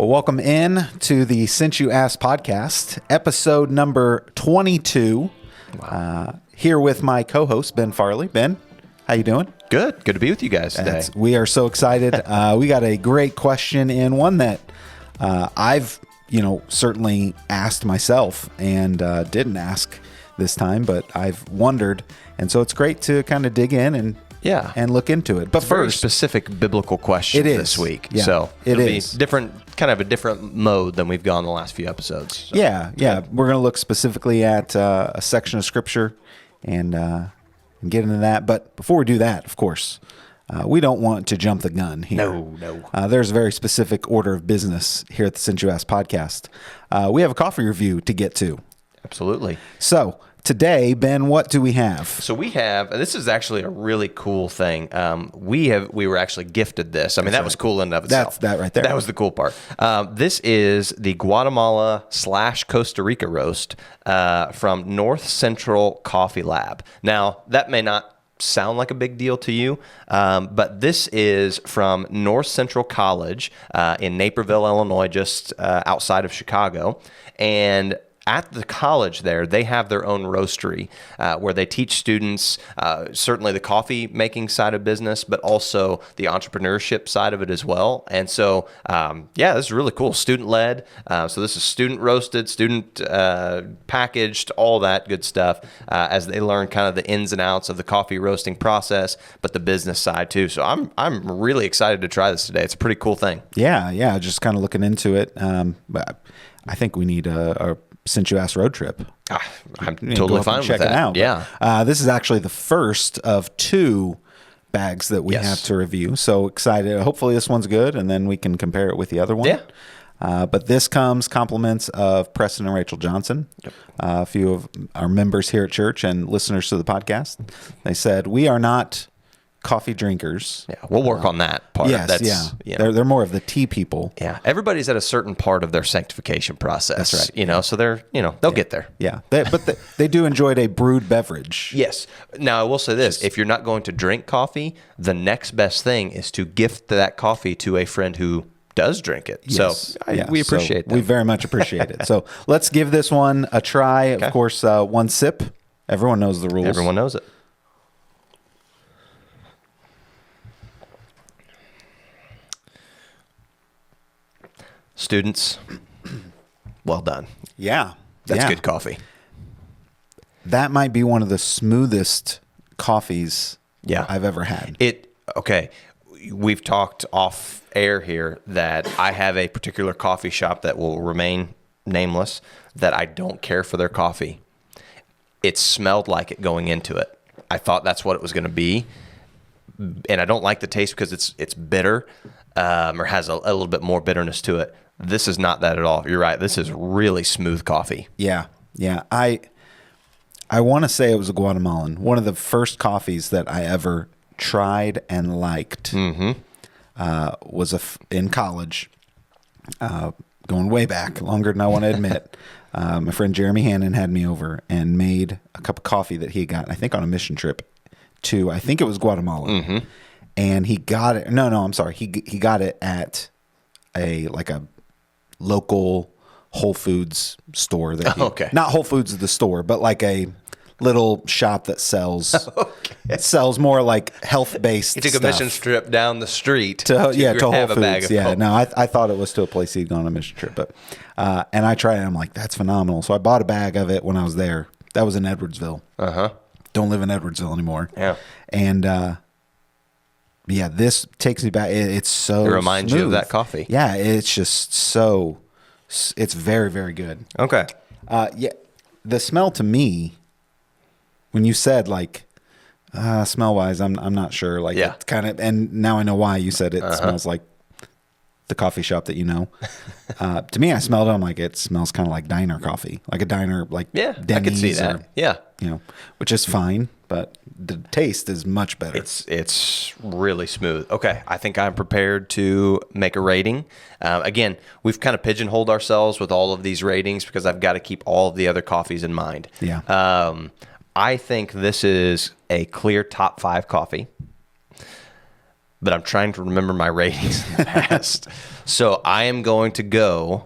Well, welcome in to the Since You Asked podcast, episode number 22. Wow. Here with my co-host, Ben Farley. Ben, how you doing? Good to be with you guys today. We are so excited. We got a great question, and one that I've, certainly asked myself and didn't ask this time, but I've wondered. And so it's great to kind of dig in and look into it. But it's first, very specific biblical question this week. Yeah, so it'll be different, kind of a different mode than we've gone the last few episodes. So. Yeah. We're going to look specifically at a section of Scripture and get into that. But before we do that, of course, we don't want to jump the gun here. No. There's a very specific order of business here at the Since You Asked podcast. We have a coffee review to get to. Absolutely. So today, Ben, what do we have? So we have, and this is actually a really cool thing. We were actually gifted this. I mean, that was cool in and of itself. That's that right there. That was the cool part. This is the Guatemala/Costa Rica roast from North Central Coffee Lab. Now, that may not sound like a big deal to you, but this is from North Central College in Naperville, Illinois, just outside of Chicago. And at the college there, they have their own roastery where they teach students certainly the coffee making side of business, but also the entrepreneurship side of it as well. And so, this is really cool. Student led. So this is student roasted, student packaged, all that good stuff as they learn kind of the ins and outs of the coffee roasting process, but the business side too. So I'm really excited to try this today. It's a pretty cool thing. Yeah. Just kind of looking into it. But I think we need a Since You Asked road trip. I'm totally fine with that. Check it out. Yeah. This is actually the first of two bags that we have to review. So excited. Hopefully this one's good, and then we can compare it with the other one. Yeah. But this comes compliments of Preston and Rachel Johnson, a few of our members here at church and listeners to the podcast. They said, we are not coffee drinkers. Yeah, we'll work on that part. Yes, They're more of the tea people. Yeah, everybody's at a certain part of their sanctification process. That's right. So they're, they'll get there. Yeah, but they do enjoy a brewed beverage. Yes. Now, I will say this. If you're not going to drink coffee, the next best thing is to gift that coffee to a friend who does drink it. Yes. So we appreciate that. We very much appreciate it. So let's give this one a try. Okay. Of course, one sip. Everyone knows the rules. Everyone knows it. Students, well done. Yeah. That's good coffee. That might be one of the smoothest coffees I've ever had. Okay. We've talked off air here that I have a particular coffee shop that will remain nameless that I don't care for their coffee. It smelled like it going into it. I thought that's what it was going to be. And I don't like the taste because it's bitter or has a little bit more bitterness to it. This is not that at all. You're right. This is really smooth coffee. Yeah. I want to say it was a Guatemalan. One of the first coffees that I ever tried and liked was in college, going way back, longer than I want to admit. My friend Jeremy Hannon had me over and made a cup of coffee that he got, I think, on a mission trip to, I think it was Guatemala. Mm-hmm. And he got it. No, I'm sorry. He got it at a local Whole Foods store. Not Whole Foods the store, but like a little shop that sells it sells more like health-based He took stuff. a mission trip down the street to Whole Foods. Yeah, no, I thought it was to a place he'd gone on a mission trip, but and I tried it. I'm like, that's phenomenal. So I bought a bag of it when I was there. That was in Edwardsville. Don't live in Edwardsville anymore. Yeah, and this takes me back. It reminds smooth. You of that coffee. Yeah, it's just it's very, very good. Okay. The smell to me, when you said smell wise, I'm not sure. It's kind of, and now I know why you said it smells like the coffee shop that you know. To me, I smelled it. I'm like, it smells kind of like diner coffee, like a diner, Denny's. I could see that. Which is fine, but the taste is much better. It's really smooth. Okay, I think I'm prepared to make a rating. Again, we've kind of pigeonholed ourselves with all of these ratings because I've got to keep all of the other coffees in mind. Yeah. I think this is a clear top 5 coffee, but I'm trying to remember my ratings in the past. So I am going to go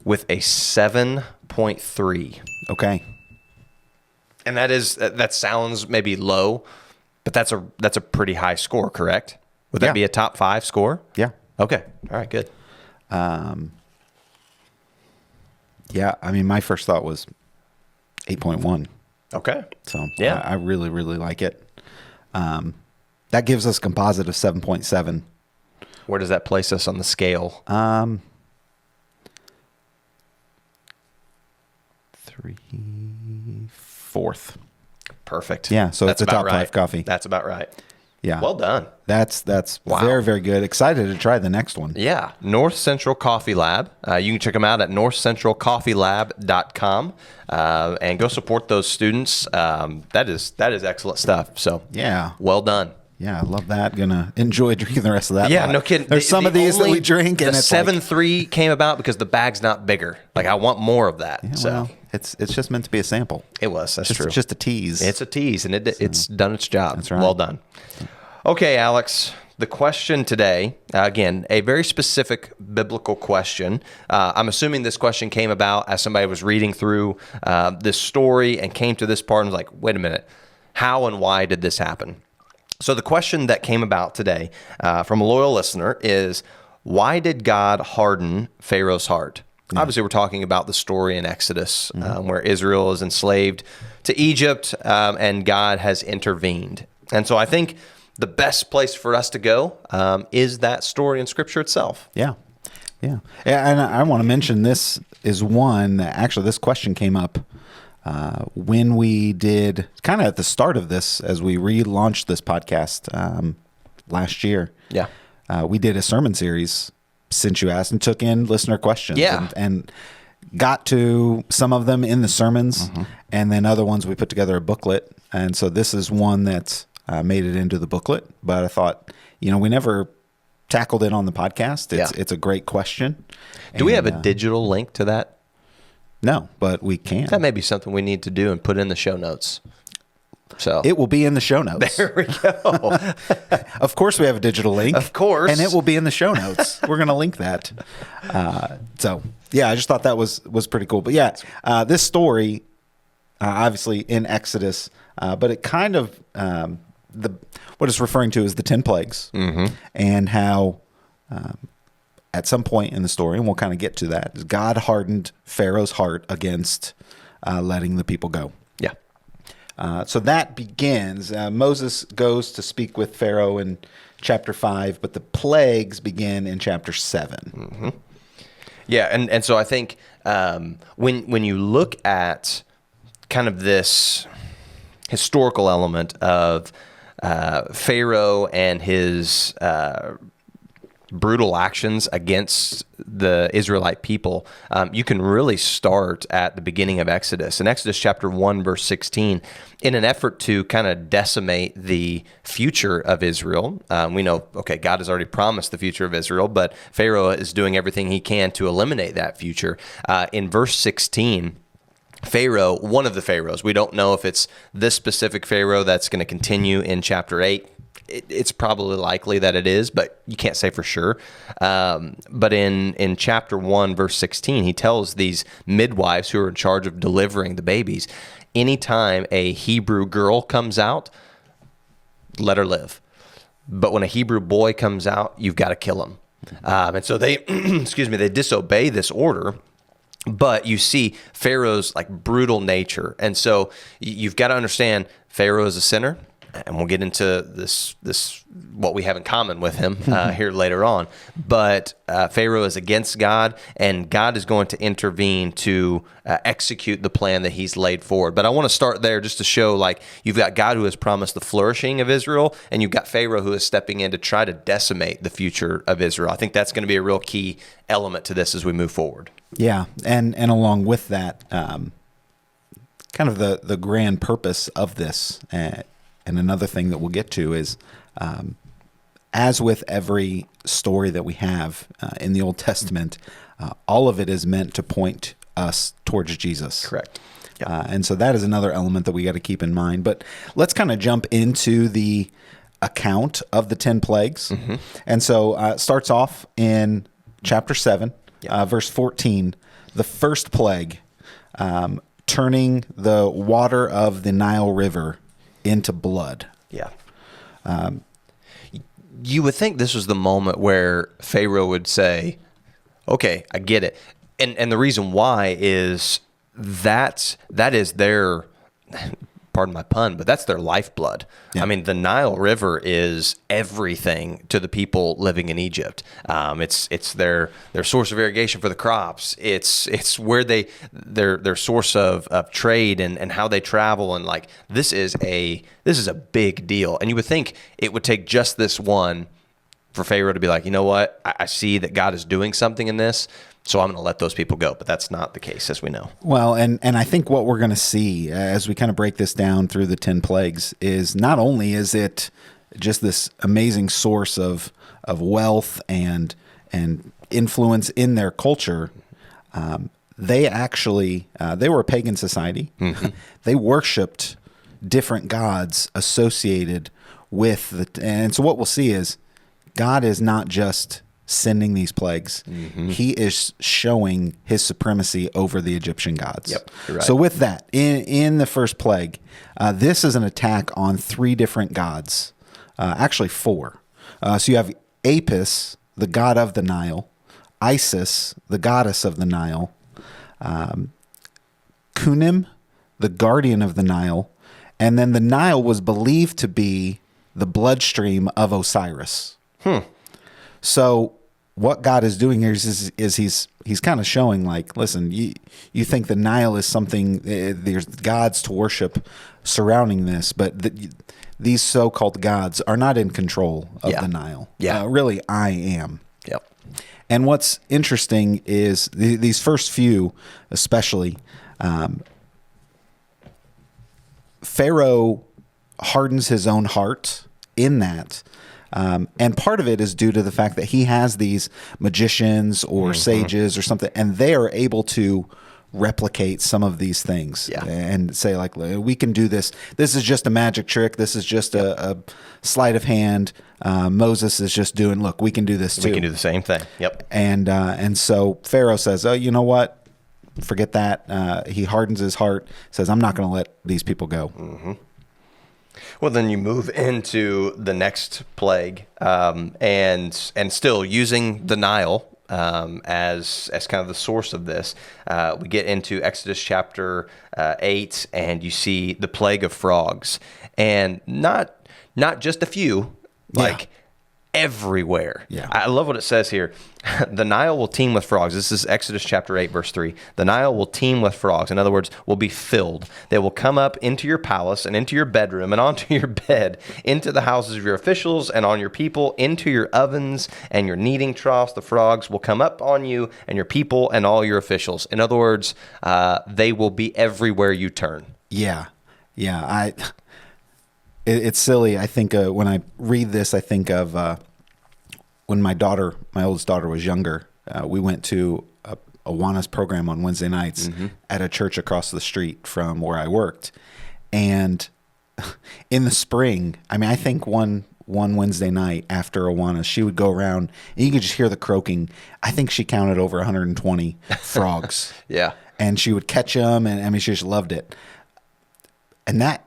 with a 7.3. Okay. And that sounds maybe low, but that's a pretty high score, correct? Would that be a top 5 score? Yeah. Okay. All right, good. Yeah, I mean, my first thought was 8.1. Okay. So Yeah. I really, really like it. That gives us a composite of 7.7. Where does that place us on the scale? 4th. Perfect. Yeah, so That's it's a top about 5 right. coffee. That's about right. Yeah. Well done. That's Wow. very, very good. Excited to try the next one. Yeah. North Central Coffee Lab. You can check them out at northcentralcoffeelab.com and go support those students. That is excellent stuff. So Yeah. well done. Yeah, I love that. Gonna enjoy drinking the rest of that. Yeah, lot. no kidding. There's some of these that we drink, and the it's like, 7.3 came about because the bag's not bigger. Like I want more of that. yeah, So well, it's just meant to be a sample. it was. That's It's true. just a tease. It's a tease, and it's done its job. That's right. Well done. Okay, Alex. The question today, again, a very specific biblical question. I'm assuming this question came about as somebody was reading through this story and came to this part and was like, wait a minute, how and why did this happen? So the question that came about today from a loyal listener is, why did God harden Pharaoh's heart? Yeah. Obviously, we're talking about the story in Exodus where Israel is enslaved to Egypt and God has intervened. And so I think the best place for us to go is that story in Scripture itself. Yeah. And I want to mention this is one that actually this question came up when we did kind of at the start of this, as we relaunched this podcast last year. Yeah. We did a sermon series since you asked and took in listener questions. Yeah. And got to some of them in the sermons, and then other ones we put together a booklet. And so this is one that's made it into the booklet, but I thought, we never tackled it on the podcast. It's a great question. Do we have a digital link to that? No, but we can. That may be something we need to do and put in the show notes. So it will be in the show notes. There we go. Of course we have a digital link. Of course. And it will be in the show notes. We're going to link that. So yeah, I just thought that was pretty cool. But yeah, this story, obviously in Exodus, but it kind of, what it's referring to is the 10 plagues and how, at some point in the story, and we'll kind of get to that, God hardened Pharaoh's heart against letting the people go. Yeah. So that begins. Moses goes to speak with Pharaoh in chapter 5, but the plagues begin in chapter 7. Yeah, and so I think when you look at kind of this historical element of Pharaoh and his brutal actions against the Israelite people, you can really start at the beginning of Exodus. In Exodus chapter 1, verse 16, in an effort to kind of decimate the future of Israel, we know, okay, God has already promised the future of Israel, but Pharaoh is doing everything he can to eliminate that future. In verse 16, Pharaoh, one of the pharaohs, we don't know if it's this specific Pharaoh that's going to continue in chapter 8. It's probably likely that it is, but you can't say for sure. But in chapter 1, verse 16, he tells these midwives who are in charge of delivering the babies, anytime a Hebrew girl comes out, let her live. But when a Hebrew boy comes out, you've got to kill him. And so they, they disobey this order. But you see Pharaoh's like brutal nature. And so you've got to understand Pharaoh is a sinner. And we'll get into this what we have in common with him here later on. But Pharaoh is against God, and God is going to intervene to execute the plan that he's laid forward. But I want to start there just to show, like, you've got God who has promised the flourishing of Israel, and you've got Pharaoh who is stepping in to try to decimate the future of Israel. I think that's going to be a real key element to this as we move forward. Yeah, and along with that, kind of the grand purpose of this, and another thing that we'll get to is, as with every story that we have in the Old Testament, all of it is meant to point us towards Jesus. Correct. And so that is another element that we got to keep in mind. But let's kind of jump into the account of the 10 plagues. And so it starts off in chapter 7, verse 14, the first plague, turning the water of the Nile River into blood. Yeah. You would think this was the moment where Pharaoh would say, okay, I get it. And the reason why is that is their, pardon my pun, but that's their lifeblood. Yeah. I mean, the Nile River is everything to the people living in Egypt. It's their source of irrigation for the crops. It's where their source of trade and how they travel. And like, this is a big deal. And you would think it would take just this one for Pharaoh to be like, you know what? I see that God is doing something in this, so I'm going to let those people go. But that's not the case, as we know. Well, and I think what we're going to see as we kind of break this down through the 10 plagues is not only is it just this amazing source of wealth and influence in their culture, they actually they were a pagan society. They worshipped different gods associated with and so what we'll see is God is not just sending these plagues. He is showing his supremacy over the Egyptian gods. Yep, you're right. So with that, in the first plague, this is an attack on 3 different gods, actually 4. So you have Apis, the god of the Nile, Isis, the goddess of the Nile, Kunim, the guardian of the Nile, and then the Nile was believed to be the bloodstream of Osiris. So what God is doing here is he's kind of showing like, listen, you think the Nile is something, there's gods to worship surrounding this, but these so-called gods are not in control of the Nile. Really, I am. Yep. And what's interesting is these first few, especially, Pharaoh hardens his own heart in that. And part of it is due to the fact that he has these magicians or sages or something, and they are able to replicate some of these things and say, like, we can do this. This is just a magic trick. This is just a sleight of hand. Moses is just doing, look, we can do this too. We can do the same thing. Yep. And so Pharaoh says, oh, you know what? Forget that. He hardens his heart, says, I'm not going to let these people go. Well, then you move into the next plague, and still using the Nile as kind of the source of this. We get into Exodus chapter 8, and you see the plague of frogs, and not just a few, like everywhere. Yeah. I love what it says here. The Nile will teem with frogs. This is Exodus chapter 8, verse 3. The Nile will teem with frogs. In other words, will be filled. They will come up into your palace and into your bedroom and onto your bed, into the houses of your officials and on your people, into your ovens and your kneading troughs. The frogs will come up on you and your people and all your officials. In other words, they will be everywhere you turn. Yeah. It's silly. I think when I read this, I think of when my oldest daughter was younger. We went to a Awana's program on Wednesday nights at a church across the street from where I worked. And in the spring, I mean, I think one Wednesday night after Awana, she would go around and you could just hear the croaking. I think she counted over 120 frogs. Yeah. And she would catch them, and I mean, she just loved it. And that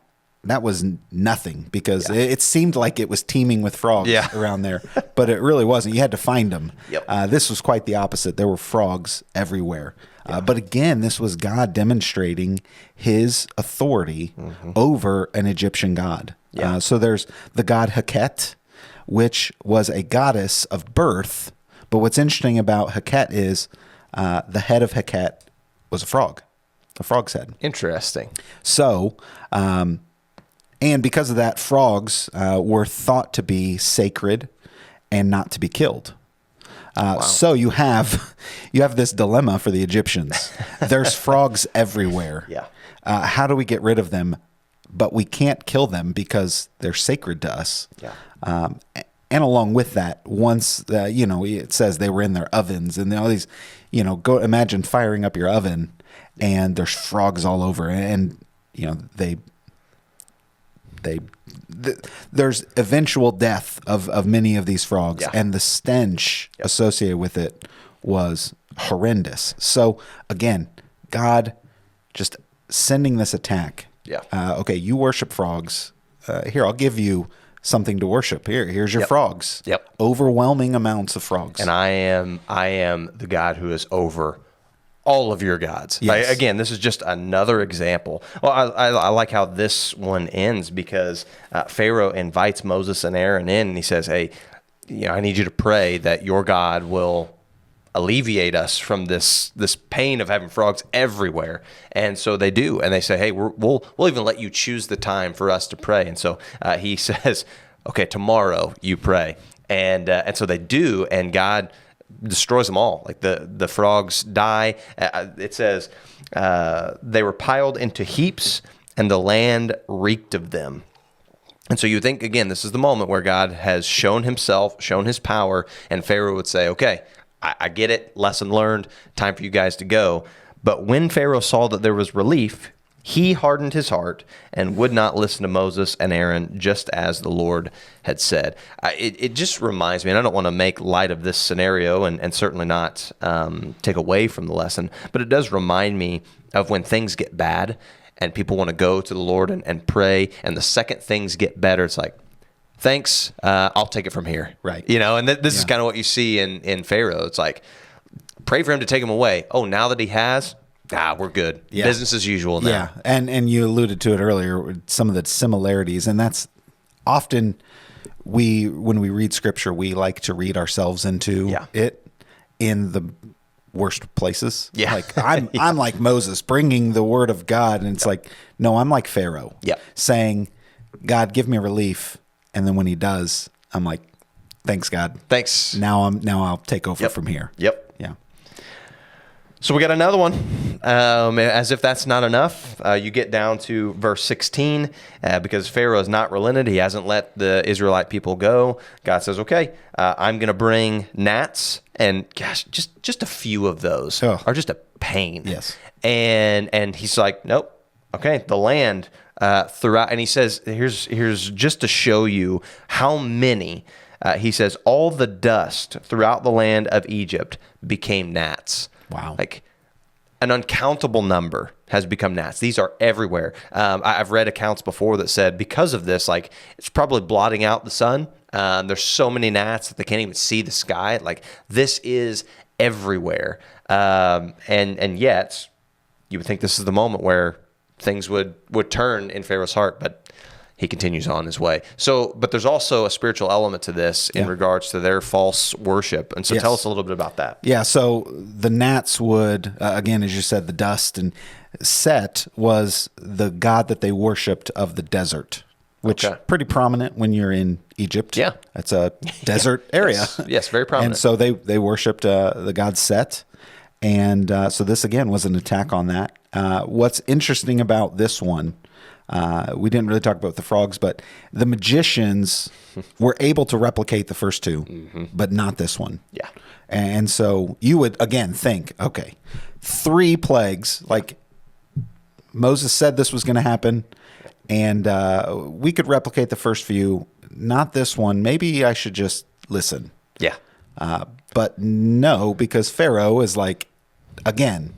was nothing because it seemed like it was teeming with frogs around there, but it really wasn't. You had to find them. Yep. This was quite the opposite. There were frogs everywhere. But again, this was God demonstrating his authority over an Egyptian god. So there's the god Heket, which was a goddess of birth. But what's interesting about Heket is the head of Heket was a frog's head. Interesting. So, and because of that, frogs were thought to be sacred and not to be killed. So you have this dilemma for the Egyptians. There's frogs everywhere. Yeah. How do we get rid of them? But we can't kill them because they're sacred to us. Yeah. And along with that, once it says they were in their ovens and all these, go imagine firing up your oven and there's frogs all over, and they there's eventual death of many of these frogs, Yeah. and the stench associated with it was horrendous. So again, God just sending this attack. Yeah. Okay, you worship frogs. Here, I'll give you something to worship. Here's your frogs. Yep. Overwhelming amounts of frogs. And I am the God who is over all of your gods. Yes. Again, this is just another example. Well, I like how this one ends because Pharaoh invites Moses and Aaron in, and he says, "Hey, I need you to pray that your God will alleviate us from this pain of having frogs everywhere." And so they do, and they say, "Hey, we'll even let you choose the time for us to pray." And so he says, "Okay, tomorrow you pray," and so they do, and God destroys them all. Like the frogs die. It says they were piled into heaps, and the land reeked of them. And so you think, again, this is the moment where God has shown himself, shown his power, and Pharaoh would say, "Okay, I get it, lesson learned, time for you guys to go." But when Pharaoh saw that there was relief, he hardened his heart and would not listen to Moses and Aaron, just as the Lord had said. It just reminds me, and I don't want to make light of this scenario and certainly not take away from the lesson, but it does remind me of when things get bad and people want to go to the Lord and pray, and the second things get better, it's like, thanks, I'll take it from here. Right. And this is kind of what you see in Pharaoh. It's like, pray for him to take him away. Oh, now that he has, we're good. Yeah. Business as usual now. Yeah, and you alluded to it earlier, some of the similarities, and that's often when we read Scripture, we like to read ourselves into it in the worst places. Yeah. Like I'm like Moses bringing the word of God, and it's like, no, I'm like Pharaoh. Saying, "God, give me relief," and then when he does, I'm like, "Thanks, God. Thanks. Now I'll take over from here." Yep. Yeah. So we got another one. As if that's not enough, you get down to verse 16, because Pharaoh has not relented. He hasn't let the Israelite people go. God says, "Okay, I'm going to bring gnats," and gosh, just a few of those are just a pain. Yes. And he's like, "Nope. Okay, the land throughout," and he says, "Here's just to show you how many." He says, "All the dust throughout the land of Egypt became gnats." Wow. Like an uncountable number has become gnats. These are everywhere. I've read accounts before that said because of this, like it's probably blotting out the sun. There's so many gnats that they can't even see the sky. Like this is everywhere. And yet you would think this is the moment where things would turn in Pharaoh's heart, but he continues on his way. So, but there's also a spiritual element to this in regards to their false worship. And so tell us a little bit about that. Yeah, so the gnats would, again, as you said, the dust, and Set was the god that they worshipped of the desert, which pretty prominent when you're in Egypt. Yeah. It's a desert area. Yes, very prominent. And so they worshipped the god Set. And so this, again, was an attack on that. What's interesting about this one, we didn't really talk about the frogs, but the magicians were able to replicate the first two, but not this one. Yeah. And so you would, again, think, okay, 3 plagues, like Moses said this was going to happen, and we could replicate the first few, not this one. Maybe I should just listen. Yeah. But no, because Pharaoh is like, again,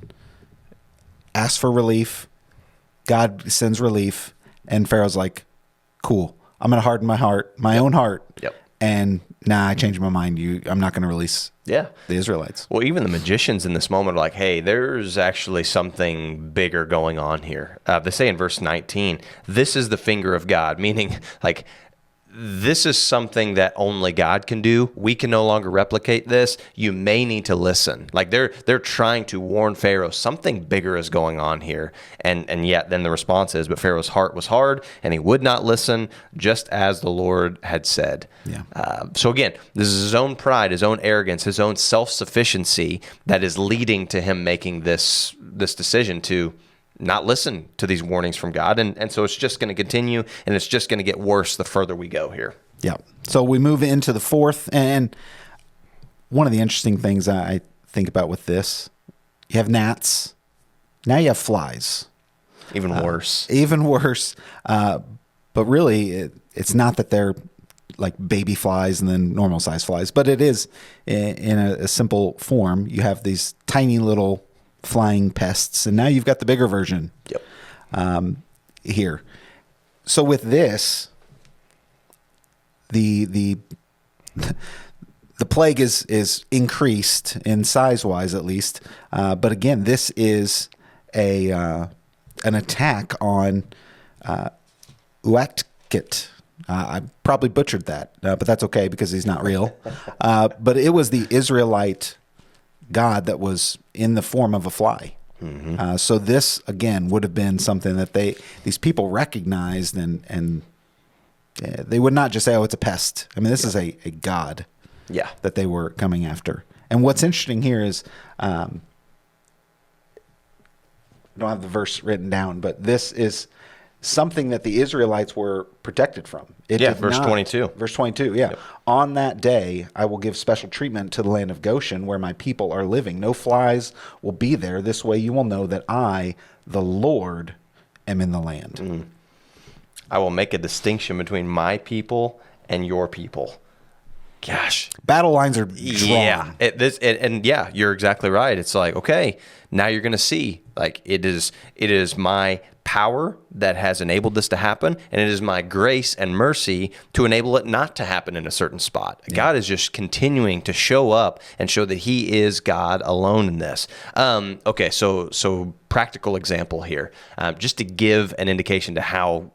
ask for relief. God sends relief, and Pharaoh's like, "Cool, I'm going to harden my heart, my own heart." Yep. And I changed my mind. I'm not going to release the Israelites. Well, even the magicians in this moment are like, "Hey, there's actually something bigger going on here." They say in verse 19, "This is the finger of God," meaning like this is something that only God can do. We can no longer replicate this. You may need to listen. Like they're trying to warn Pharaoh something bigger is going on here. And yet then the response is, but Pharaoh's heart was hard and he would not listen, just as the Lord had said. Yeah. So again, this is his own pride, his own arrogance, his own self-sufficiency that is leading to him making this decision to not listen to these warnings from God. And so it's just going to continue, and it's just going to get worse the further we go here. Yeah. So we move into the fourth, and one of the interesting things I think about with this, you have gnats, now you have flies. Even worse. Even worse. But really, it's not that they're like baby flies and then normal size flies, but it is in a simple form. You have these tiny little flying pests, and now you've got the bigger version. Yep. Here. So with this, the plague is increased in size wise, at least. But again, this is an attack on Uatkit. I probably butchered that, but that's okay because he's not real. But it was the Israelite god that was in the form of a fly. Mm-hmm. So this again would have been something that these people recognized, and they would not just say, "Oh, it's a pest." I mean, this is a god. Yeah. That they were coming after. And what's interesting here is, I don't have the verse written down, but this is something that the Israelites were protected from. Verse 22. Verse 22, yeah. Yep. On that day, I will give special treatment to the land of Goshen, where my people are living. No flies will be there. This way you will know that I, the Lord, am in the land. Mm. I will make a distinction between my people and your people. Gosh, battle lines are drawn. Yeah, and yeah, you're exactly right. It's like, okay, now you're going to see, like, it is my power that has enabled this to happen, and it is my grace and mercy to enable it not to happen in a certain spot. Yeah. God is just continuing to show up and show that He is God alone in this. Okay, so practical example here, just to give an indication to how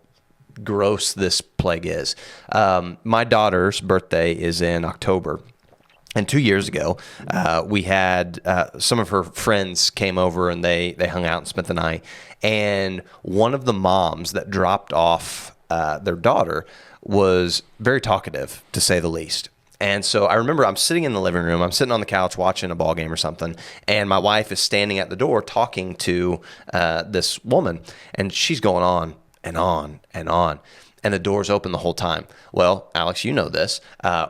gross this plague is. My daughter's birthday is in October, and 2 years ago, we had some of her friends came over, and they hung out and spent the night. And one of the moms that dropped off their daughter was very talkative, to say the least. And so I remember I'm sitting in the living room, I'm sitting on the couch watching a ball game or something, and my wife is standing at the door talking to this woman, and she's going on and on and on. And the door's open the whole time. Well, Alex, you know this.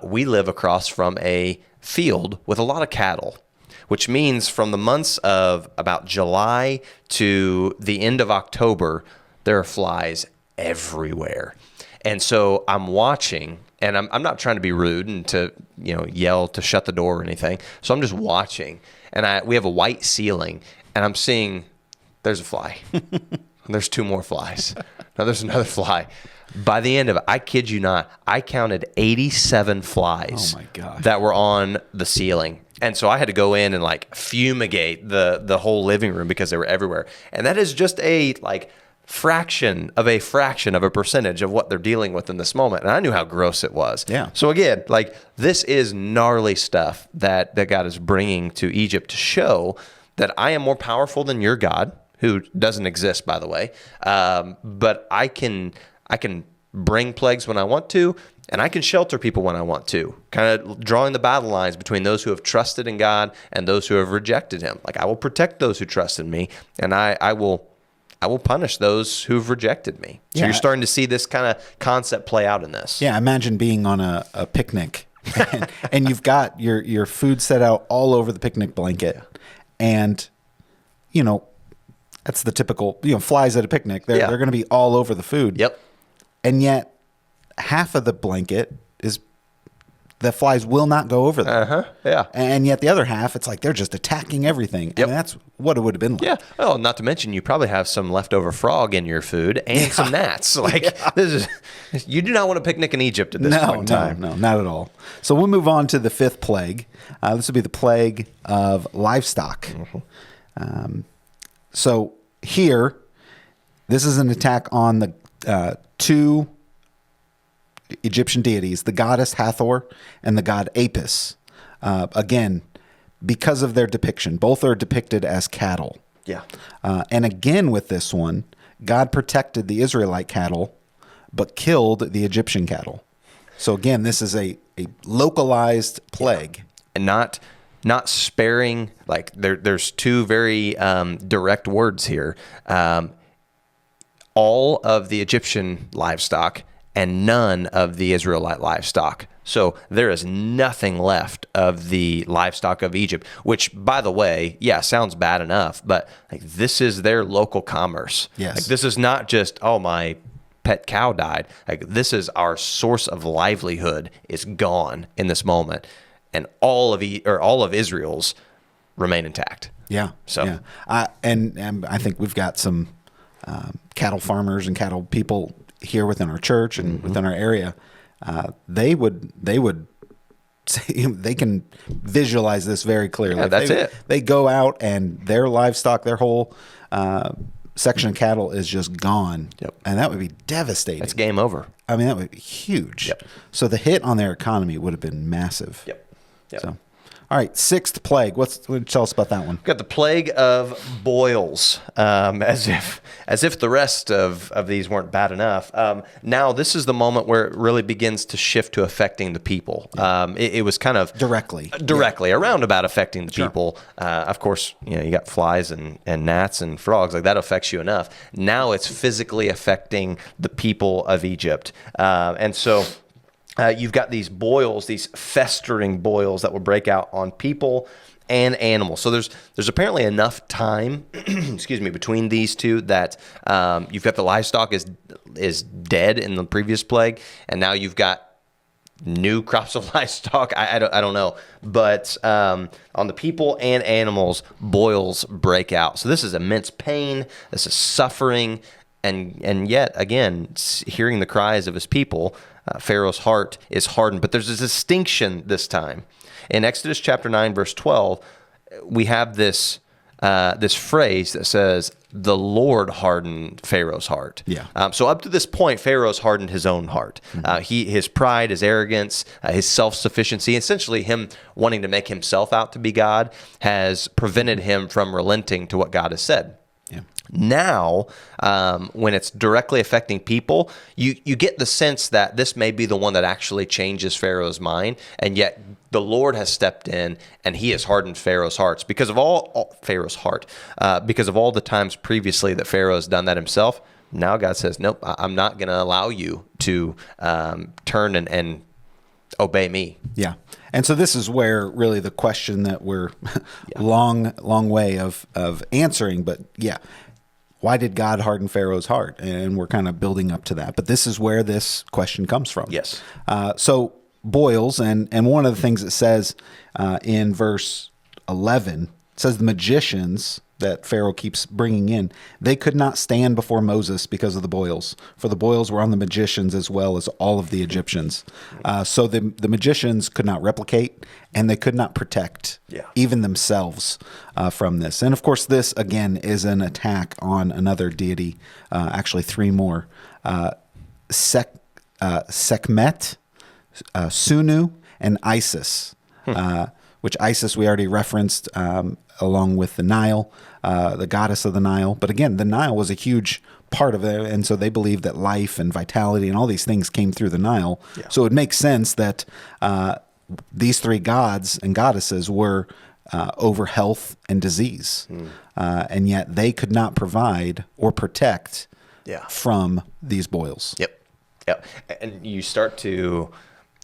We live across from a field with a lot of cattle, which means from the months of about July to the end of October, there are flies everywhere. And so I'm watching, and I'm not trying to be rude and to yell to shut the door or anything. So I'm just watching, and we have a white ceiling, and I'm seeing there's a fly. There's two more flies. Now there's another fly. By the end of it, I kid you not, I counted 87 flies that were on the ceiling. And so I had to go in and like fumigate the whole living room because they were everywhere. And that is just a fraction of a percentage of what they're dealing with in this moment. And I knew how gross it was. Yeah. So again, this is gnarly stuff that God is bringing to Egypt to show that I am more powerful than your God, who doesn't exist, by the way. But I can bring plagues when I want to, and I can shelter people when I want to, kind of drawing the battle lines between those who have trusted in God and those who have rejected Him. Like, I will protect those who trust in me, and I will punish those who've rejected me. So you're starting to see this kind of concept play out in this. Yeah, imagine being on a picnic, and you've got your food set out all over the picnic blanket, and that's the typical, flies at a picnic. They're going to be all over the food. Yep. And yet, half of the blanket is the flies will not go over there. Uh-huh. Yeah. And yet the other half, it's like they're just attacking everything. Yep. I mean, that's what it would have been like. Yeah. Oh, not to mention you probably have some leftover frog in your food and some gnats. This is, you do not want to picnic in Egypt at this point in time. No, not at all. So we'll move on to the fifth plague. This would be the plague of livestock. Mm-hmm. So here, this is an attack on the two Egyptian deities, the goddess Hathor and the god Apis. Again, because of their depiction, both are depicted as cattle. Yeah. And again with this one, God protected the Israelite cattle, but killed the Egyptian cattle. So again, this is a localized plague. Yeah. And not sparing, there's two very direct words here. All of the Egyptian livestock and none of the Israelite livestock. So there is nothing left of the livestock of Egypt, which, by the way, sounds bad enough, but this is their local commerce. Yes. This is not just, my pet cow died. Like, this is our source of livelihood is gone in this moment, and all of Israel's remain intact. Yeah. So, yeah. And I think we've got some cattle farmers and cattle people here within our church and within our area. They would say they can visualize this very clearly. Yeah, that's it. They go out and their livestock, their whole section of cattle is just gone. Yep. And that would be devastating. it's game over. I mean, that would be huge. Yep. So the hit on their economy would have been massive. Yep. So, all right, sixth plague. Tell us about that one. We've got the plague of boils, as if the rest of these weren't bad enough. Now this is the moment where it really begins to shift to affecting the people. It was kind of Directly, around about affecting the people. Of course, you got flies and gnats and frogs, like that affects you enough. Now it's physically affecting the people of Egypt, and so. You've got these boils, these festering boils that will break out on people and animals. So there's apparently enough time, excuse me, between these two that you've got the livestock is dead in the previous plague, and now you've got new crops of livestock. I don't know, but on the people and animals, boils break out. So this is immense pain. This is suffering, and yet again, hearing the cries of his people. Pharaoh's heart is hardened. But there's a distinction this time. In Exodus chapter 9, verse 12, we have this phrase that says, the Lord hardened Pharaoh's heart. Yeah. So up to this point, Pharaoh's hardened his own heart. His pride, his arrogance, his self-sufficiency, essentially him wanting to make himself out to be God, has prevented him from relenting to what God has said. Yeah. Now, when it's directly affecting people, you get the sense that this may be the one that actually changes Pharaoh's mind, and yet the Lord has stepped in and he has hardened Pharaoh's hearts because of Pharaoh's heart, because of all the times previously that Pharaoh has done that himself. Now God says, nope, I'm not going to allow you to turn and obey me. Yeah. And so this is where really the question that we're long way of answering, but yeah. Why did God harden Pharaoh's heart? And we're kind of building up to that. But this is where this question comes from. Yes. So boils, and one of the things it says in verse 11, it says the magicians that Pharaoh keeps bringing in, they could not stand before Moses because of the boils, for the boils were on the magicians as well as all of the Egyptians. So the magicians could not replicate, and they could not protect even themselves from this. And of course, this again is an attack on another deity, actually three more, Sekhmet, Sunu, and Isis, which Isis we already referenced along with the Nile, the goddess of the Nile. But again, the Nile was a huge part of it, and so they believed that life and vitality and all these things came through the Nile. Yeah. So it makes sense that these three gods and goddesses were over health and disease, and yet they could not provide or protect from these boils. Yep. And you start to...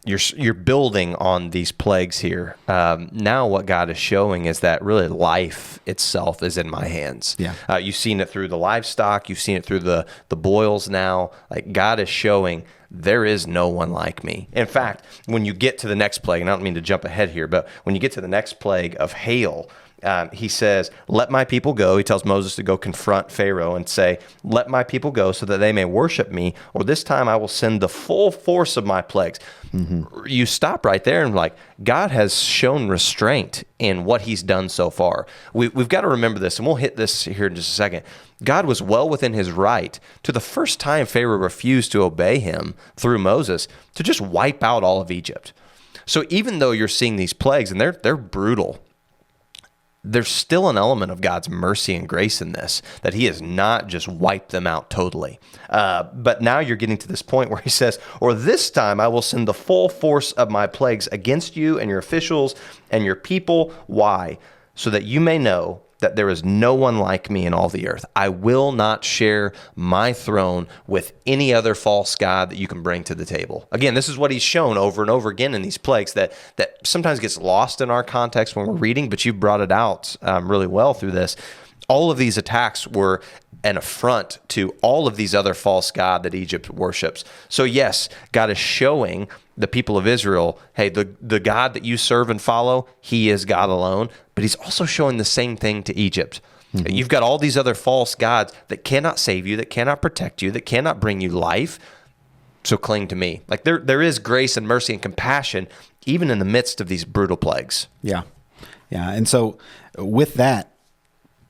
You're building on these plagues here. Now what God is showing is that really life itself is in my hands. Yeah. You've seen it through the livestock. You've seen it through the boils now. Like God is showing there is no one like me. In fact, when you get to the next plague, and I don't mean to jump ahead here, but when you get to the next plague of hail, he says, let my people go. He tells Moses to go confront Pharaoh and say, let my people go so that they may worship me, or this time I will send the full force of my plagues. Mm-hmm. You stop right there and like, God has shown restraint in what he's done so far. We've got to remember this, and we'll hit this here in just a second. God was well within his right to the first time Pharaoh refused to obey him through Moses to just wipe out all of Egypt. So even though you're seeing these plagues and they're brutal, there's still an element of God's mercy and grace in this, that he has not just wiped them out totally. But now you're getting to this point where he says, or this time I will send the full force of my plagues against you and your officials and your people. Why? So that you may know that there is no one like me in all the earth. I will not share my throne with any other false god that you can bring to the table. Again, this is what he's shown over and over again in these plagues that sometimes gets lost in our context when we're reading, but you brought it out really well through this. All of these attacks were an affront to all of these other false gods that Egypt worships. So yes, God is showing the people of Israel, hey, the God that you serve and follow, he is God alone. But he's also showing the same thing to Egypt. Mm-hmm. You've got all these other false gods that cannot save you, that cannot protect you, that cannot bring you life. So cling to me. Like there is grace and mercy and compassion even in the midst of these brutal plagues. Yeah. Yeah. And so with that,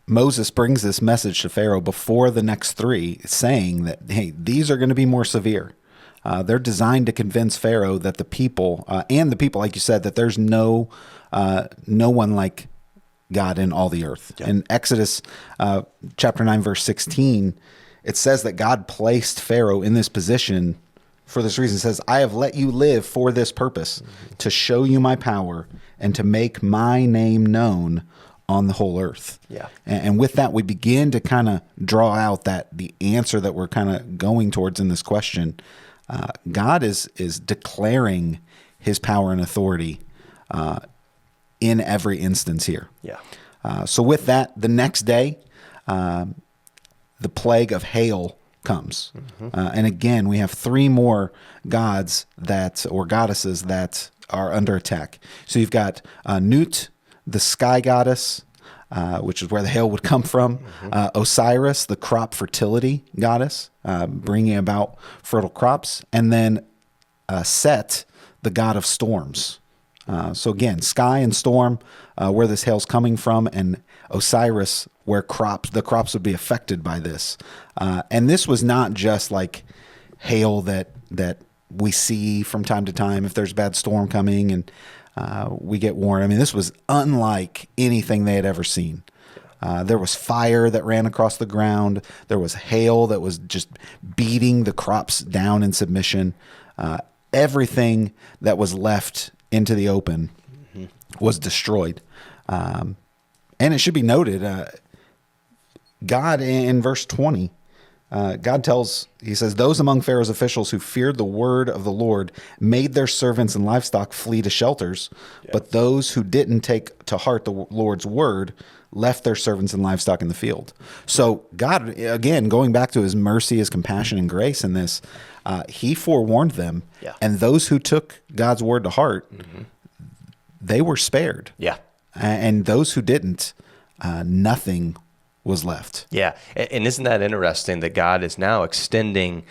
Moses brings this message to Pharaoh before the next three, saying that, hey, these are going to be more severe. They're designed to convince Pharaoh that the people, like you said, that there's no one like God in all the earth. Yeah. In Exodus chapter 9, verse 16, it says that God placed Pharaoh in this position for this reason. It says, I have let you live for this purpose, to show you my power and to make my name known on the whole earth. Yeah. And with that, we begin to kind of draw out that the answer that we're kind of going towards in this question. God is declaring his power and authority in every instance here. Yeah. So with that, the next day, the plague of hail comes. Mm-hmm. And again, we have three more gods or goddesses that are under attack. So you've got Nut, the sky goddess, which is where the hail would come from. Mm-hmm. Osiris, the crop fertility goddess, bringing about fertile crops. And then Set, the god of storms. So again, sky and storm, where this hail's coming from, and Osiris, where the crops would be affected by this. And this was not just like hail that we see from time to time if there's a bad storm coming and we get warned. I mean, this was unlike anything they had ever seen. There was fire that ran across the ground. There was hail that was just beating the crops down in submission. Everything that was left into the open was destroyed. And it should be noted, God in verse 20, God he says, those among Pharaoh's officials who feared the word of the Lord made their servants and livestock flee to shelters, but those who didn't take to heart the Lord's word left their servants and livestock in the field. So God, again, going back to his mercy, his compassion, and grace in this, he forewarned them, and those who took God's word to heart, they were spared. Yeah. And those who didn't, nothing was left. Yeah. And isn't that interesting that God is now extending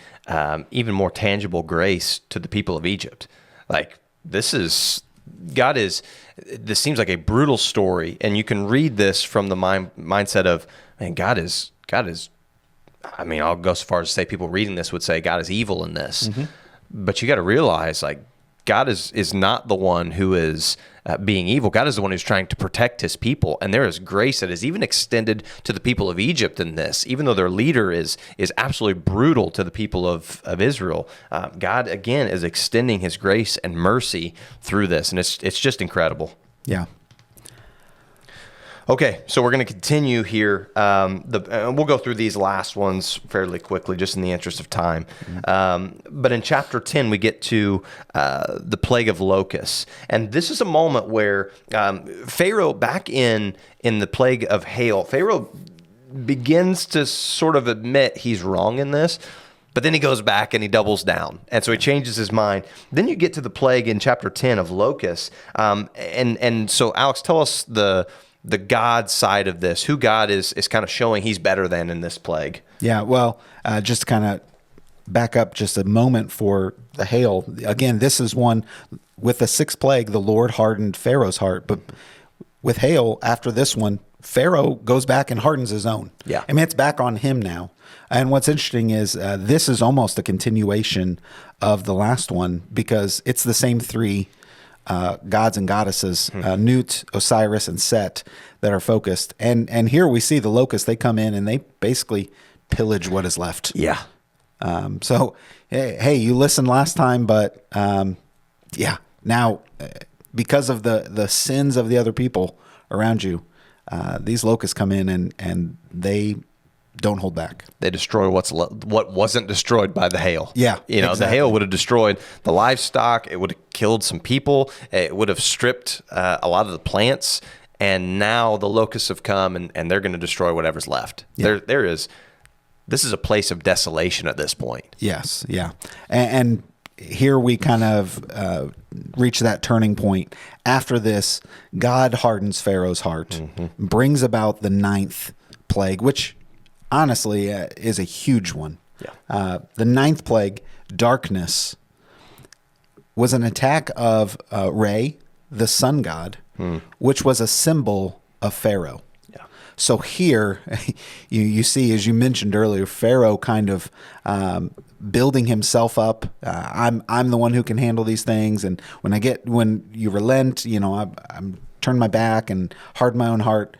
even more tangible grace to the people of Egypt? Like this seems like a brutal story, and you can read this from the mindset of, man, God is, I mean, I'll go so far as to say people reading this would say God is evil in this, but you got to realize, like, God is not the one who is being evil. God is the one who's trying to protect his people. And there is grace that is even extended to the people of Egypt in this, even though their leader is absolutely brutal to the people of Israel. God, again, is extending his grace and mercy through this. And it's just incredible. Yeah. Okay, so we're going to continue here. We'll go through these last ones fairly quickly, just in the interest of time. But in chapter 10, we get to the plague of locusts. And this is a moment where Pharaoh, back in the plague of hail, Pharaoh begins to sort of admit he's wrong in this. But then he goes back and he doubles down. And so he changes his mind. Then you get to the plague in chapter 10 of locusts. And so, Alex, tell us the God side of this, who God is kind of showing he's better than in this plague. Yeah, well, just to kind of back up just a moment for the hail. Again, this is one, with the sixth plague, the Lord hardened Pharaoh's heart. But with hail, after this one, Pharaoh goes back and hardens his own. Yeah. I mean, it's back on him now. And what's interesting is this is almost a continuation of the last one, because it's the same three gods and goddesses, Nut, Osiris, and Set, that are focused. And here we see the locusts, they come in and they basically pillage what is left. Yeah. So, hey, you listened last time, but now because of the sins of the other people around you, these locusts come in and they don't hold back. They destroy what wasn't destroyed by the hail. Yeah, the exactly. hail would have destroyed the livestock. It would have killed some people. It would have stripped a lot of the plants. And now the locusts have come and they're going to destroy whatever's left. Yeah. This is a place of desolation at this point. Yes, yeah. And here we kind of reach that turning point. After this, God hardens Pharaoh's heart, brings about the 9th plague, which honestly is a huge one. Yeah. The 9th plague, darkness, was an attack of Re, the sun god, which was a symbol of Pharaoh. Yeah. So here, you see, as you mentioned earlier, Pharaoh kind of building himself up. I'm the one who can handle these things, and when you relent, I'm turn my back and harden my own heart.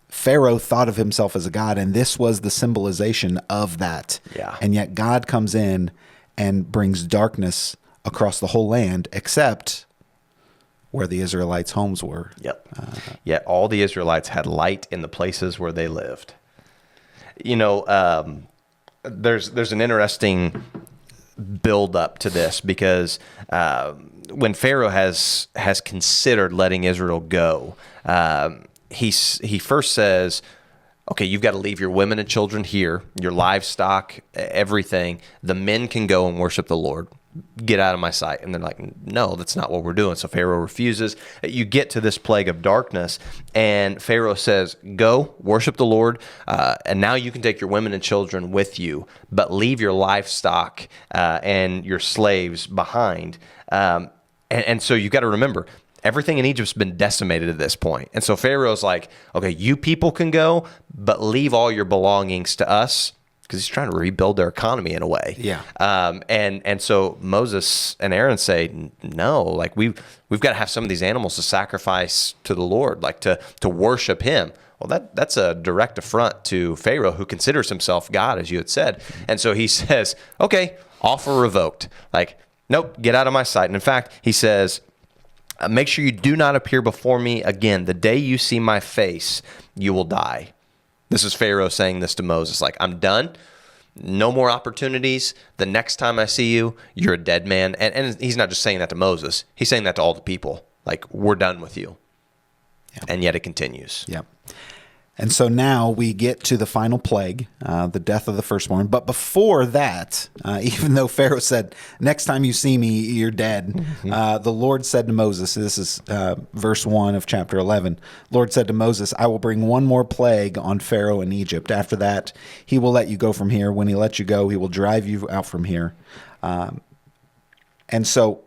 Pharaoh thought of himself as a god, and this was the symbolization of that. Yeah. And yet God comes in and brings darkness across the whole land, except where the Israelites' homes were. Yep. Yet all the Israelites had light in the places where they lived. There's an interesting build up to this because when Pharaoh has considered letting Israel go, he first says, okay, you've got to leave your women and children here, your livestock, everything. The men can go and worship the Lord. Get out of my sight. And they're like, no, that's not what we're doing. So Pharaoh refuses. You get to this plague of darkness, and Pharaoh says, go worship the Lord. And now you can take your women and children with you, but leave your livestock and your slaves behind. And so you've got to remember, everything in Egypt's been decimated at this point. And so Pharaoh's like, okay, you people can go, but leave all your belongings to us, because he's trying to rebuild their economy in a way. Yeah. And so Moses and Aaron say, no, like we've got to have some of these animals to sacrifice to the Lord, like to worship him. Well, that's a direct affront to Pharaoh, who considers himself God, as you had said. And so he says, okay, offer revoked. Like, nope, get out of my sight. And in fact, he says, make sure you do not appear before me again. The day you see my face, you will die. This is Pharaoh saying this to Moses, like, I'm done. No more opportunities. The next time I see you, you're a dead man. And he's not just saying that to Moses. He's saying that to all the people. Like, we're done with you. Yeah. And yet it continues. Yep. And so now we get to the final plague, the death of the firstborn. But before that, even though Pharaoh said, next time you see me, you're dead, the Lord said to Moses, this is verse 1 of chapter 11, Lord said to Moses, I will bring one more plague on Pharaoh in Egypt. After that, he will let you go from here. When he lets you go, he will drive you out from here. And so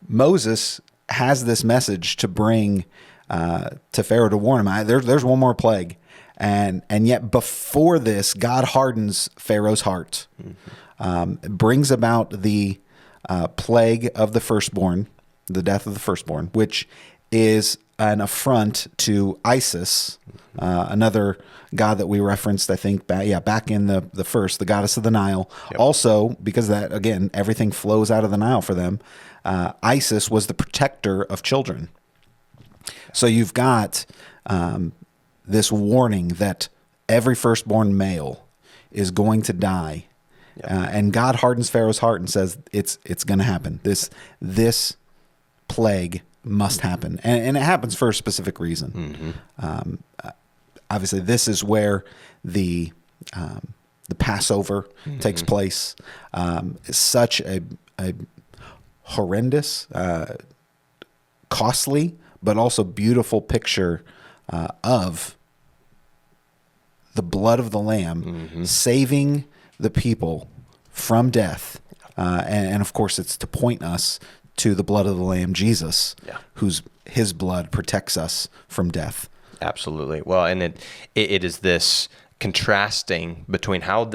Moses has this message to bring to Pharaoh to warn him. There's one more plague, and yet before this, God hardens Pharaoh's heart, brings about the plague of the firstborn, the death of the firstborn, which is an affront to Isis, another god that we referenced, I think, back in the first, the goddess of the Nile. Yep. Also, because that, again, everything flows out of the Nile for them, Isis was the protector of children. So you've got this warning that every firstborn male is going to die. Yep. And God hardens Pharaoh's heart and says, it's going to happen. This plague must happen. And it happens for a specific reason. Obviously, this is where the Passover takes place. It's such a horrendous, costly, but also beautiful picture of the blood of the Lamb saving the people from death. And of course, it's to point us to the blood of the Lamb, Jesus, his blood protects us from death. Absolutely. Well, and it is this contrasting between how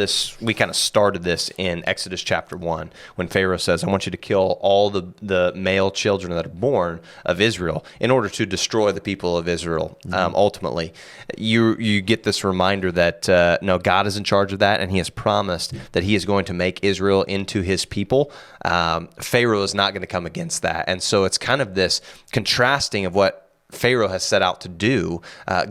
we kind of started this in Exodus chapter 1, when Pharaoh says, I want you to kill all the male children that are born of Israel in order to destroy the people of Israel. Ultimately, you get this reminder that no, God is in charge of that, and he has promised that he is going to make Israel into his people. Pharaoh is not going to come against that. And so it's kind of this contrasting of what Pharaoh has set out to do,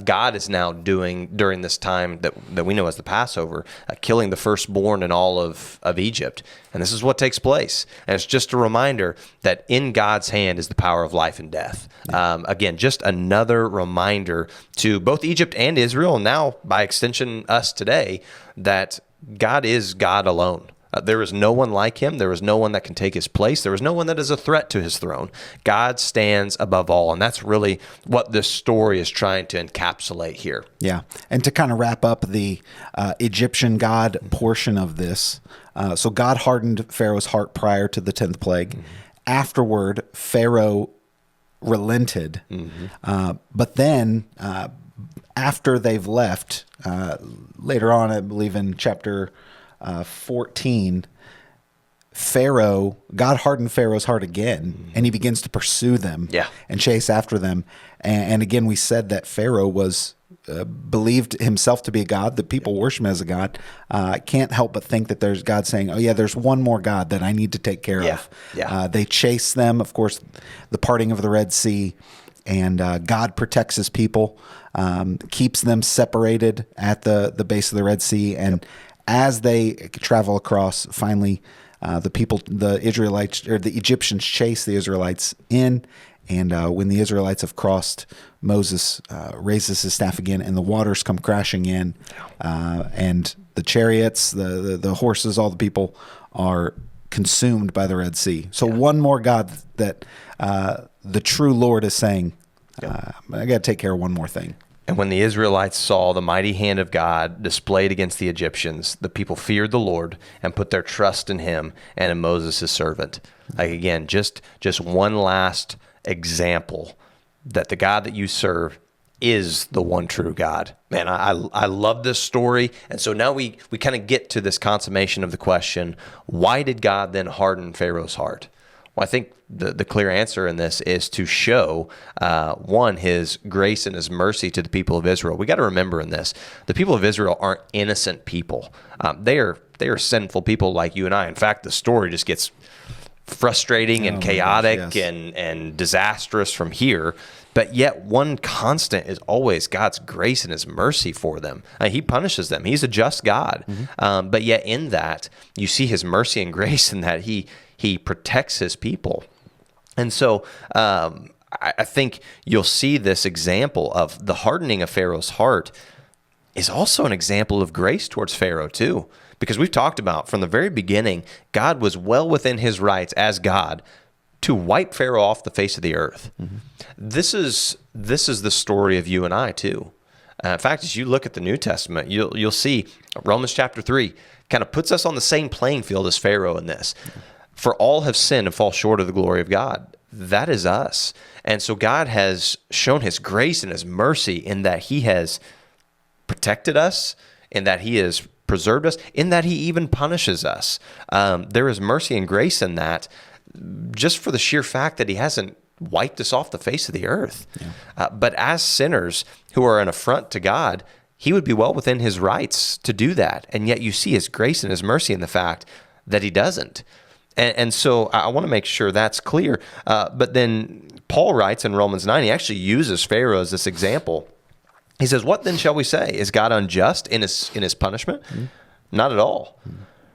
God is now doing during this time that we know as the Passover, killing the firstborn in all of Egypt. And this is what takes place. And it's just a reminder that in God's hand is the power of life and death. Again, just another reminder to both Egypt and Israel, and now by extension us today, that God is God alone. There is no one like him. There is no one that can take his place. There is no one that is a threat to his throne. God stands above all. And that's really what this story is trying to encapsulate here. Yeah. And to kind of wrap up the Egyptian God portion of this, so God hardened Pharaoh's heart prior to the 10th plague. Afterward, Pharaoh relented. But then after they've left, later on, I believe in chapter 14, God hardened Pharaoh's heart again, and he begins to pursue them and chase after them. And again, we said that Pharaoh was believed himself to be a god, that people worship him as a god. I can't help but think that there's God saying, oh yeah, there's one more God that I need to take care of. They chase them, of course, the parting of the Red Sea, and God protects his people, keeps them separated at the base of the Red Sea. And as they travel across, finally, the Israelites or the Egyptians chase the Israelites in. And when the Israelites have crossed, Moses raises his staff again, and the waters come crashing in. And the chariots, the horses, all the people are consumed by the Red Sea. So one more God that the true Lord is saying, I got to take care of one more thing. And when the Israelites saw the mighty hand of God displayed against the Egyptians, the people feared the Lord and put their trust in him and in Moses, his servant. Like again, just one last example that the God that you serve is the one true God. Man, I love this story. And so now we kind of get to this consummation of the question, why did God then harden Pharaoh's heart? Well, I think the clear answer in this is to show, one, his grace and his mercy to the people of Israel. We got to remember in this, the people of Israel aren't innocent people. They are sinful people like you and I. In fact, the story just gets frustrating and chaotic and disastrous from here. But yet one constant is always God's grace and his mercy for them. He punishes them. He's a just God. But yet in that, you see his mercy and grace in that he protects his people. And so I think you'll see this example of the hardening of Pharaoh's heart is also an example of grace towards Pharaoh too. Because we've talked about from the very beginning, God was well within his rights as God to wipe Pharaoh off the face of the earth. This is the story of you and I too. In fact, as you look at the New Testament, you'll see Romans chapter 3 kind of puts us on the same playing field as Pharaoh in this. For all have sinned and fall short of the glory of God. That is us. And so God has shown his grace and his mercy in that he has protected us, in that he has preserved us, in that he even punishes us. There is mercy and grace in that, just for the sheer fact that he hasn't wiped us off the face of the earth. But as sinners who are an affront to God, he would be well within his rights to do that. And yet you see his grace and his mercy in the fact that he doesn't. And so I want to make sure that's clear. But then Paul writes in Romans 9, he actually uses Pharaoh as this example. He says, what then shall we say? Is God unjust in his punishment? Not at all.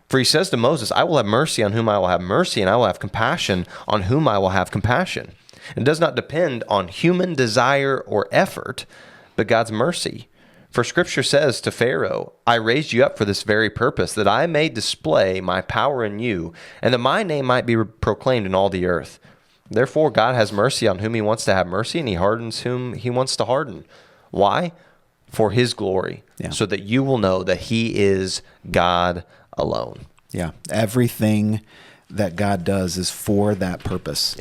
For he says to Moses, I will have mercy on whom I will have mercy, and I will have compassion on whom I will have compassion. It does not depend on human desire or effort, but God's mercy. For Scripture says to Pharaoh, I raised you up for this very purpose, that I may display my power in you, and that my name might be proclaimed in all the earth. Therefore, God has mercy on whom he wants to have mercy, and he hardens whom he wants to harden. Why? For his glory, so that you will know that he is God alone. Yeah, everything that God does is for that purpose,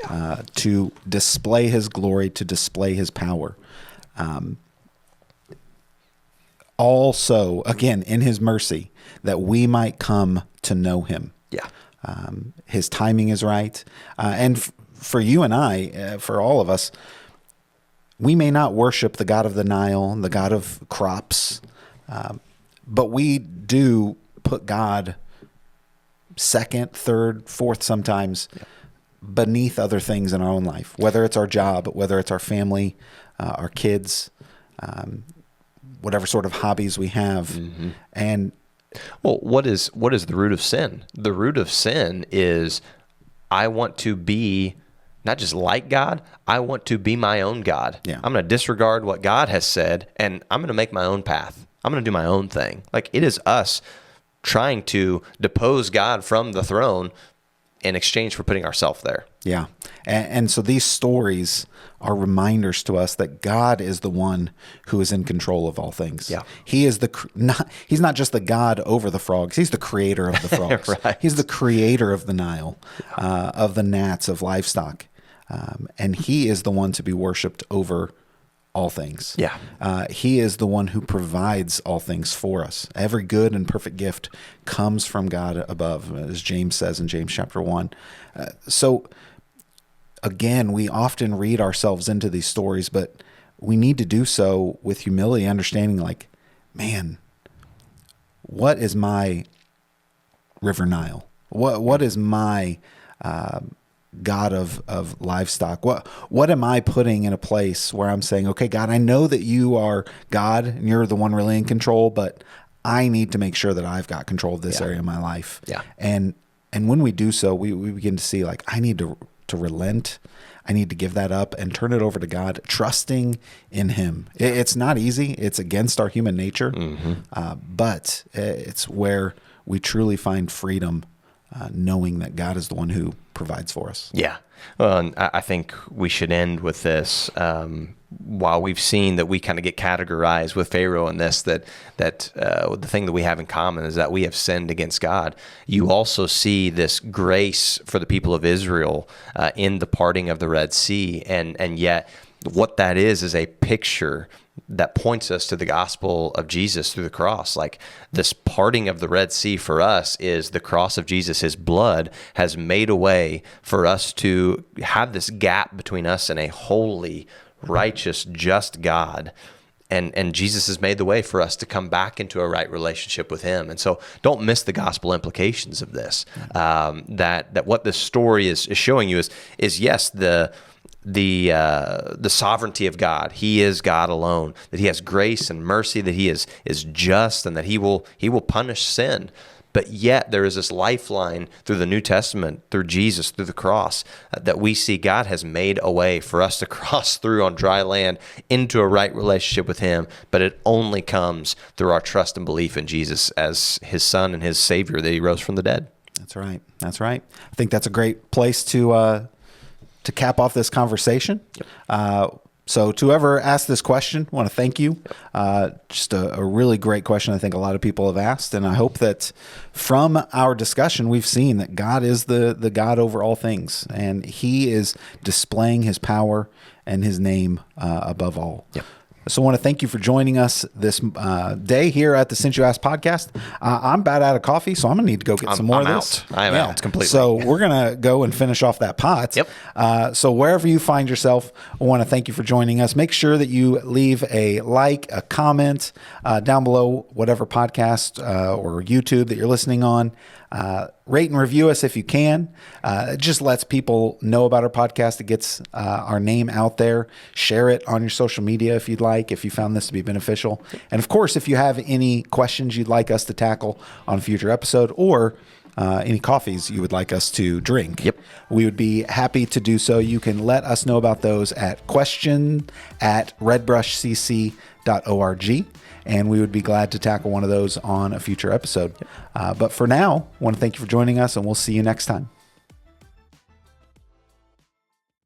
to display his glory, to display his power. Also, again, in his mercy, that we might come to know him. His timing is right. And for you and I, for all of us, we may not worship the God of the Nile, the God of crops, but we do put God second, third, fourth sometimes beneath other things in our own life, whether it's our job, whether it's our family, our kids, whatever sort of hobbies we have. And well, what is the root of sin? The root of sin is I want to be not just like God, I want to be my own God. Yeah. I'm going to disregard what God has said, and I'm going to make my own path. I'm going to do my own thing. Like, it is us trying to depose God from the throne in exchange for putting ourselves there. Yeah. And so these stories are reminders to us that God is the one who is in control of all things. Yeah. He is he's not just the God over the frogs. He's the creator of the frogs. Right. He's the creator of the Nile, of the gnats, of livestock. And he is the one to be worshiped over all things. Yeah. He is the one who provides all things for us. Every good and perfect gift comes from God above, as James says in James chapter 1. So again, we often read ourselves into these stories, but we need to do so with humility, understanding like, man, what is my River Nile? What is my God of livestock? What am I putting in a place where I'm saying, okay, God, I know that you are God and you're the one really in control, but I need to make sure that I've got control of this area of my life. Yeah. And when we do so, we begin to see like, I need to relent. I need to give that up and turn it over to God, trusting in him. It's not easy. It's against our human nature, but it's where we truly find freedom, knowing that God is the one who provides for us. Yeah. Well, and I think we should end with this. While we've seen that we kind of get categorized with Pharaoh in this, that the thing that we have in common is that we have sinned against God. You also see this grace for the people of Israel in the parting of the Red Sea, and yet what that is a picture that points us to the gospel of Jesus through the cross. Like, this parting of the Red Sea for us is the cross of Jesus. His blood has made a way for us to have this gap between us and a holy, righteous, just God. And Jesus has made the way for us to come back into a right relationship with him. And so don't miss the gospel implications of this. That what this story is showing you is yes, the sovereignty of God. He is God alone, that he has grace and mercy, that he is just, and that he will punish sin. But yet there is this lifeline through the New Testament, through Jesus, through the cross, that we see God has made a way for us to cross through on dry land into a right relationship with him. But it only comes through our trust and belief in Jesus as his son and his savior, that he rose from the dead. That's right. That's right. I think that's a great place to cap off this conversation. So to whoever asked this question, I want to thank you. Just a really great question. I think a lot of people have asked, and I hope that from our discussion, we've seen that God is the God over all things, and he is displaying his power and his name above all. Yep. So I want to thank you for joining us this day here at the Since You Asked podcast. I'm about out of coffee, so I'm going to need to go get some more of this. I'm out completely. So we're going to go and finish off that pot. Yep. So wherever you find yourself, I want to thank you for joining us. Make sure that you leave a like, a comment down below, whatever podcast or YouTube that you're listening on. Rate and review us if you can. It just lets people know about our podcast. It gets our name out there. Share it on your social media if you'd like, if you found this to be beneficial. And of course, if you have any questions you'd like us to tackle on a future episode, or any coffees you would like us to drink, we would be happy to do so. You can let us know about those at question@redbrushcc.org. And we would be glad to tackle one of those on a future episode. But for now, I want to thank you for joining us, and we'll see you next time.